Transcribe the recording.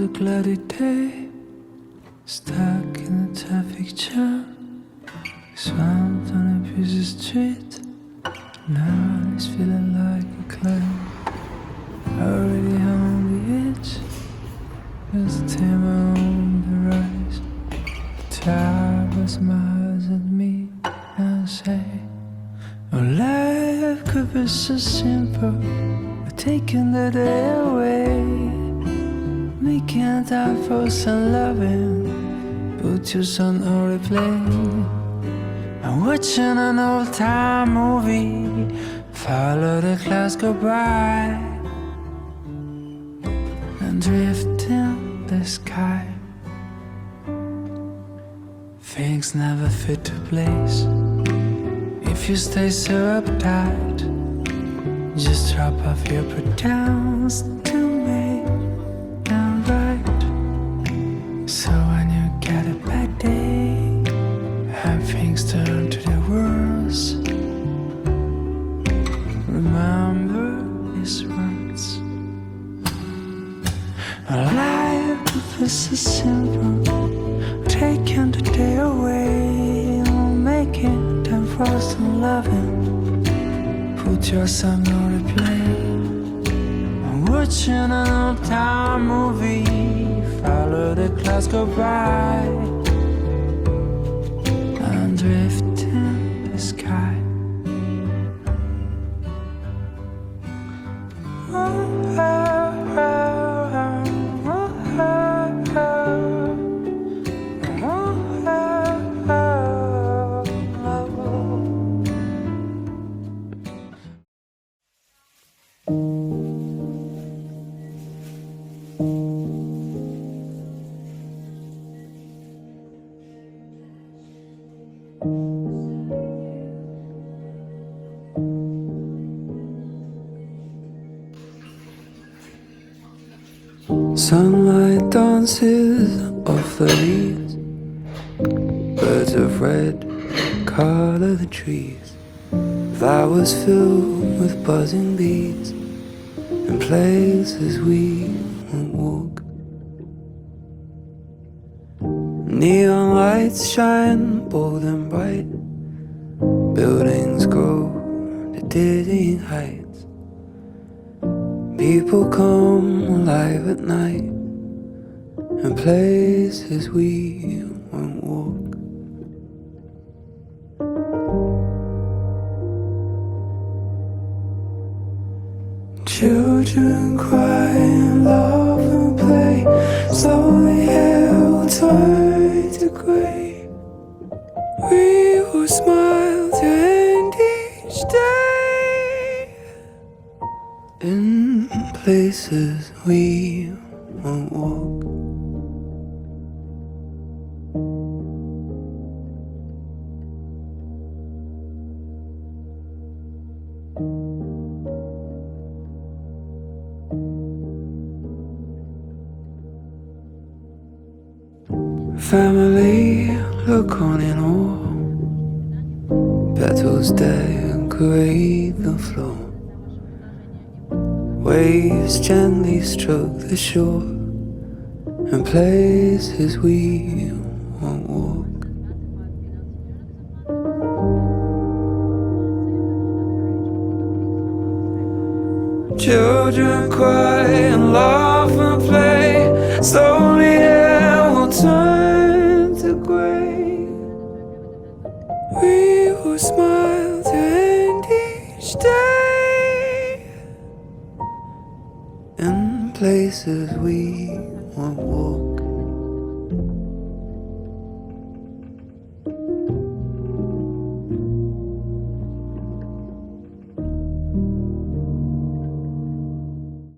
a cloudy day, stuck in a traffic jam, swamped on a busy street. Now he's feeling like a clown, already on the edge. There's a timber on the rise. The tower smiles at me and say, "Oh, life could be so simple, but taking the day away, making time for some loving, put your son on replay. I'm watching an old-time movie, follow the clouds go by, and drift in the sky. Things never fit to place if you stay so uptight. Just drop off your pretends to make them right. So when you get a bad day and things turn to the worst, remember these words. Life is so simple, taking the day away, making time for some loving, put your song on replay. I'm watching an old-time movie, follow the clouds go by, and drift in the sky. Sunlight dances off the leaves, birds of red color the trees, flowers filled with buzzing bees, and places we won't walk. Neon lights shine bold and bright, buildings grow to dizzying heights. People come alive at night, and places we won't walk. Children cry and laugh and play, slowly hair will turn to grey. We will smile to end each day in places we won't walk. Family look on in awe, petals decorate the floor. Waves gently stroke the shore, and places we won't walk. Children cry and laugh and play, slowly air will turn to grey. We will smile to end each day in places we won't walk.